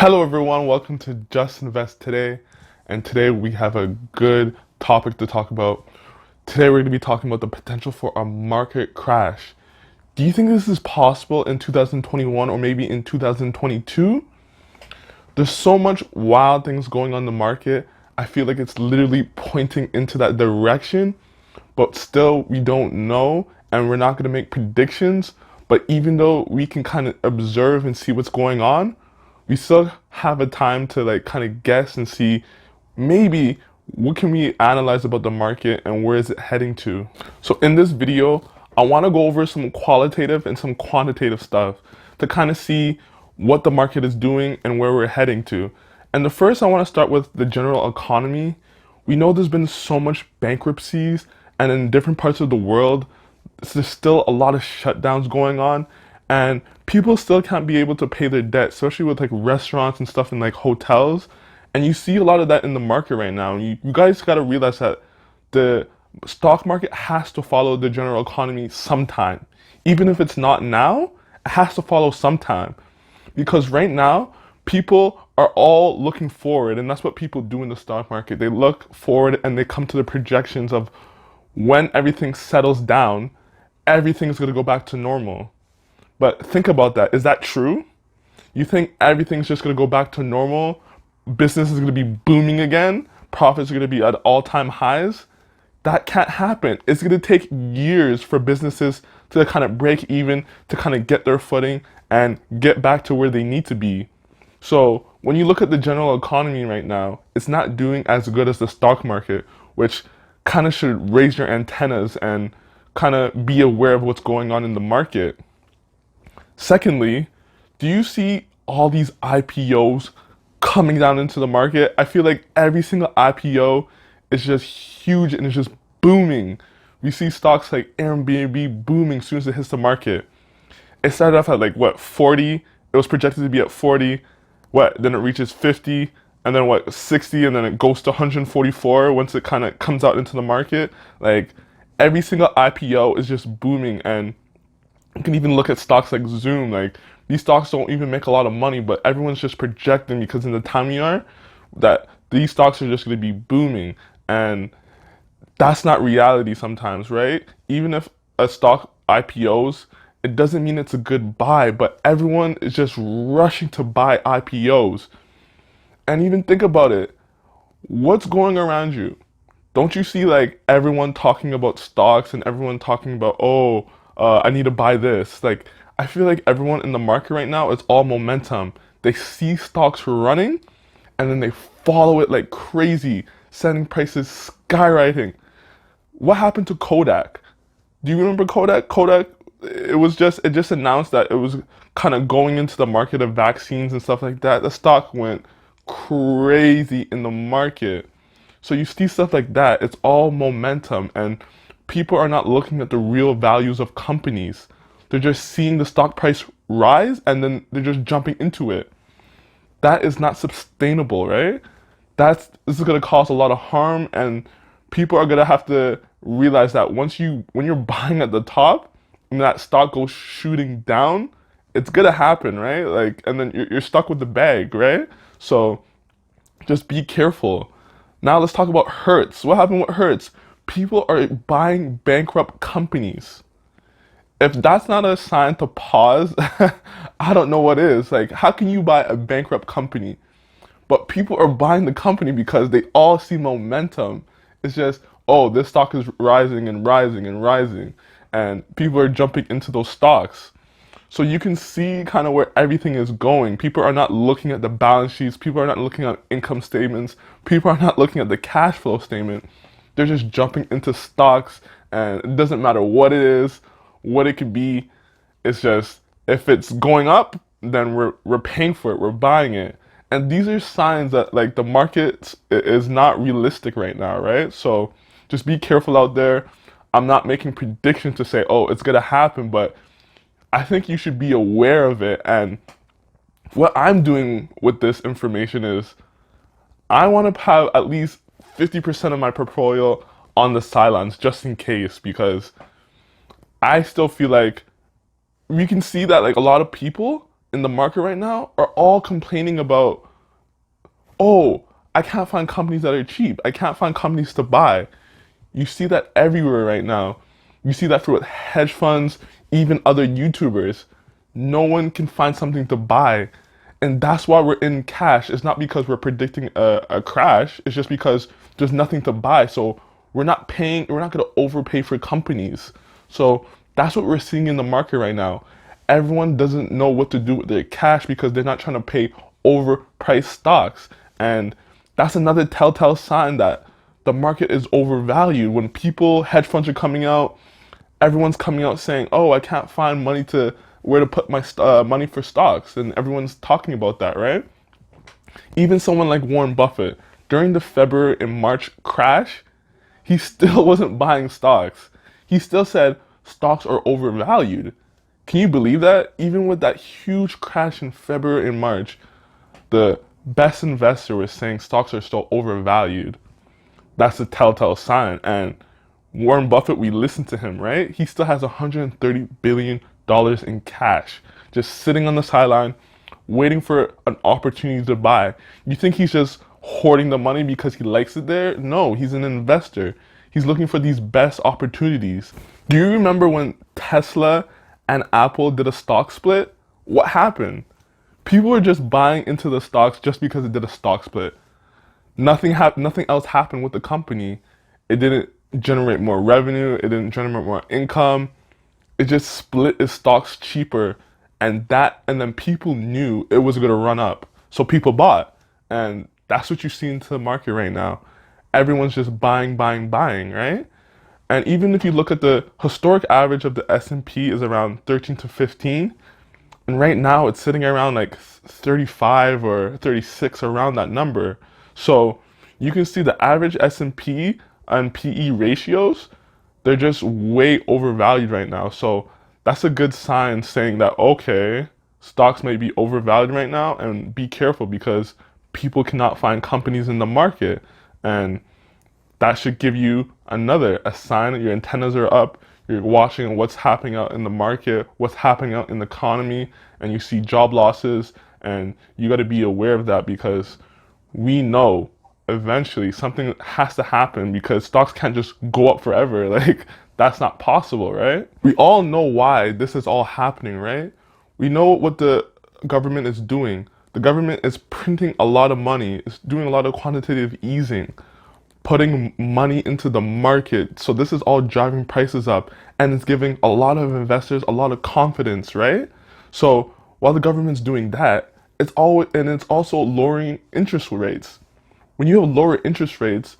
Hello everyone, welcome to Just Invest Today. And today we have a good topic to talk about. Today we're going to be talking about the potential for a market crash. Do you think this is possible in 2021 or maybe in 2022? There's so much wild things going on in the market. I feel like it's literally pointing into that direction, but still we don't know and we're not going to make predictions. But even though we can kind of observe and see what's going on, we still have a time to like kind of guess and see maybe what can we analyze about the market and where is it heading to. So in this video, I want to go over some qualitative and some quantitative stuff to kind of see what the market is doing and where we're heading to. And the first, I want to start with the general economy. We know there's been so much bankruptcies, and in different parts of the world there's still a lot of shutdowns going on, and people still can't be able to pay their debt, especially with like restaurants and stuff and like hotels. And you see a lot of that in the market right now. And you guys got to realize that the stock market has to follow the general economy sometime. Even if it's not now, it has to follow sometime. Because right now, people are all looking forward, and that's what people do in the stock market. They look forward and they come to the projections of when everything settles down, everything's going to go back to normal. But think about that. Is that true? You think everything's just going to go back to normal? Business is going to be booming again? Profits are going to be at all-time highs? That can't happen. It's going to take years for businesses to kind of break even, to kind of get their footing and get back to where they need to be. So when you look at the general economy right now, it's not doing as good as the stock market, which kind of should raise your antennas and kind of be aware of what's going on in the market. Secondly, do you see all these IPOs coming down into the market? I feel like every single IPO is just huge and it's just booming. We see stocks like Airbnb booming as soon as it hits the market. It started off at like what, 40? It was projected to be at 40. What? Then it reaches 50, and then what, 60, and then it goes to 144 once it kind of comes out into the market. Like every single IPO is just booming, and you can even look at stocks like Zoom. Like these stocks don't even make a lot of money, but everyone's just projecting because in the time we are, that these stocks are just going to be booming, and that's not reality sometimes, right? Even if a stock IPOs, it doesn't mean it's a good buy, but everyone is just rushing to buy IPOs. And even think about it. What's going around you? Don't you see like everyone talking about stocks and everyone talking about, oh, I need to buy this? Like, I feel like everyone in the market right now is all momentum. They see stocks running and then they follow it like crazy, sending prices skyrocketing. What happened to Kodak? Do you remember Kodak? Kodak, it just announced that it was kind of going into the market of vaccines and stuff like that. The stock went crazy in the market. So you see stuff like that, it's all momentum, and people are not looking at the real values of companies. They're just seeing the stock price rise and then they're just jumping into it. That is not sustainable, right? This is going to cause a lot of harm, and people are going to have to realize that when you're buying at the top and that stock goes shooting down, it's going to happen, right? Like, and then you're stuck with the bag, right? So just be careful. Now let's talk about Hertz. What happened with Hertz? People are buying bankrupt companies. If that's not a sign to pause, I don't know what is. Like, how can you buy a bankrupt company? But people are buying the company because they all see momentum. It's just, oh, this stock is rising and rising and rising, and people are jumping into those stocks. So you can see kind of where everything is going. People are not looking at the balance sheets. People are not looking at income statements. People are not looking at the cash flow statement. They're just jumping into stocks, and it doesn't matter what it is, what it could be. It's just, if it's going up, then we're paying for it. We're buying it. And these are signs that like the market is not realistic right now, right? So just be careful out there. I'm not making predictions to say, oh, it's gonna happen, but I think you should be aware of it. And what I'm doing with this information is I want to have at least 50% of my portfolio on the sidelines just in case, because I still feel like we can see that like a lot of people, in the market right now are all complaining about, oh, I can't find companies that are cheap. I can't find companies to buy. You see that everywhere right now. You see that for hedge funds, even other YouTubers. No one can find something to buy. And that's why we're in cash. It's not because we're predicting a crash. It's just because there's nothing to buy. So we're not going to overpay for companies. So that's what we're seeing in the market right now. Everyone doesn't know what to do with their cash because they're not trying to pay overpriced stocks. And that's another telltale sign that the market is overvalued. When hedge funds are coming out, everyone's coming out saying, "Oh, I can't find money to where to put my money for stocks," and everyone's talking about that, right? Even someone like Warren Buffett, during the February and March crash, he still wasn't buying stocks. He still said stocks are overvalued. Can you believe that? Even with that huge crash in February and March, the best investor was saying stocks are still overvalued. That's a telltale sign. And Warren Buffett, we listen to him, right? He still has $130 billion in cash, just sitting on the sideline, waiting for an opportunity to buy. You think he's just hoarding the money because he likes it there? No, he's an investor. He's looking for these best opportunities. Do you remember when Tesla and Apple did a stock split? What happened? People were just buying into the stocks just because it did a stock split. Nothing else happened with the company. It didn't generate more revenue. It didn't generate more income. It just split its stocks cheaper, and then people knew it was gonna run up, so people bought, and that's what you see into the market right now. Everyone's just buying, buying, buying, right? And even if you look at the historic average of the S&P is around 13 to 15, and right now it's sitting around like 35 or 36, around that number. So you can see the average S&P and PE ratios, they're just way overvalued right now. So that's a good sign saying that, okay, stocks may be overvalued right now, and be careful because people cannot find companies in the market. And that should give you a sign that your antennas are up. You're watching what's happening out in the market, what's happening out in the economy, and you see job losses, and you got to be aware of that because we know eventually something has to happen because stocks can't just go up forever. Like, that's not possible, right? We all know why this is all happening, right? We know what the government is doing. The government is printing a lot of money, it's doing a lot of quantitative easing, putting money into the market. So this is all driving prices up, and it's giving a lot of investors a lot of confidence, right? So while the government's doing that, it's also lowering interest rates. When you have lower interest rates,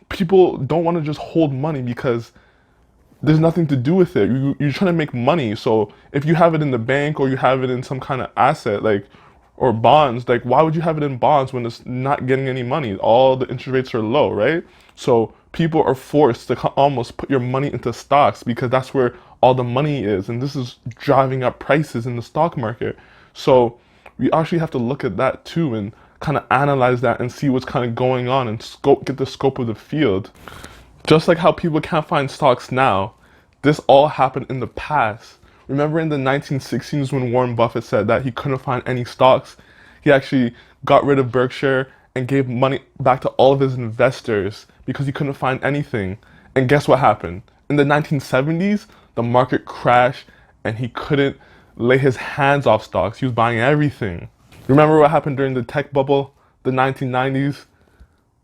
people don't want to just hold money because there's nothing to do with it. You're trying to make money. So if you have it in the bank or you have it in some kind of asset, like, or bonds, like, why would you have it in bonds when it's not getting any money? All the interest rates are low, right? So people are forced to almost put your money into stocks because that's where all the money is. And this is driving up prices in the stock market. So we actually have to look at that too and kind of analyze that and see what's kind of going on and get the scope of the field. Just like how people can't find stocks now, this all happened in the past. Remember in the 1960s when Warren Buffett said that he couldn't find any stocks? He actually got rid of Berkshire and gave money back to all of his investors because he couldn't find anything. And guess what happened? In the 1970s, the market crashed and he couldn't lay his hands off stocks. He was buying everything. Remember what happened during the tech bubble, the 1990s?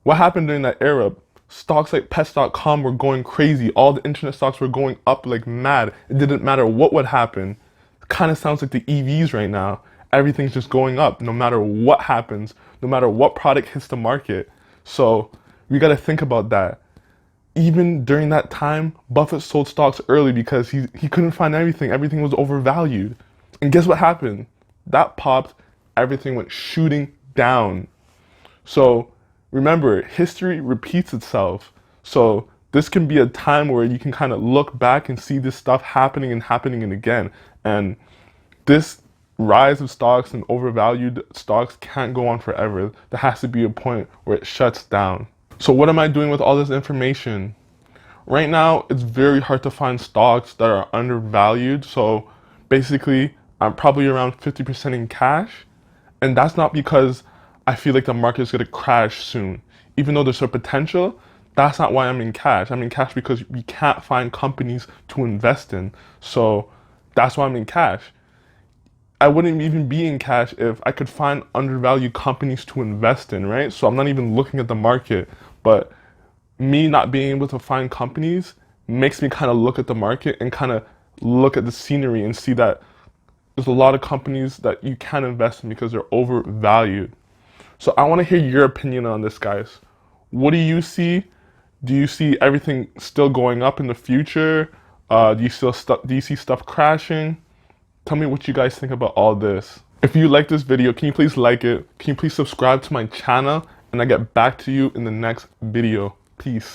What happened during that era? Stocks like pets.com were going crazy. All the internet stocks were going up like mad. It didn't matter what would happen. It kind of sounds like the EVs right now. Everything's just going up no matter what happens, no matter what product hits the market. So we got to think about that. Even during that time, Buffett sold stocks early because he couldn't find everything. Everything was overvalued. And guess what happened? That popped. Everything went shooting down. So remember, history repeats itself. So this can be a time where you can kind of look back and see this stuff happening and again. And this rise of stocks and overvalued stocks can't go on forever. There has to be a point where it shuts down. So what am I doing with all this information? Right now, it's very hard to find stocks that are undervalued. So basically, I'm probably around 50% in cash. And that's not because I feel like the market is going to crash soon. Even though there's a potential, that's not why I'm in cash. I'm in cash because we can't find companies to invest in. So that's why I'm in cash. I wouldn't even be in cash if I could find undervalued companies to invest in, right? So I'm not even looking at the market, but me not being able to find companies makes me kind of look at the market and kind of look at the scenery and see that there's a lot of companies that you can't invest in because they're overvalued. So I want to hear your opinion on this, guys. What do you see? Do you see everything still going up in the future? Do you see stuff crashing? Tell me what you guys think about all this. If you like this video, can you please like it? Can you please subscribe to my channel? And I get back to you in the next video. Peace.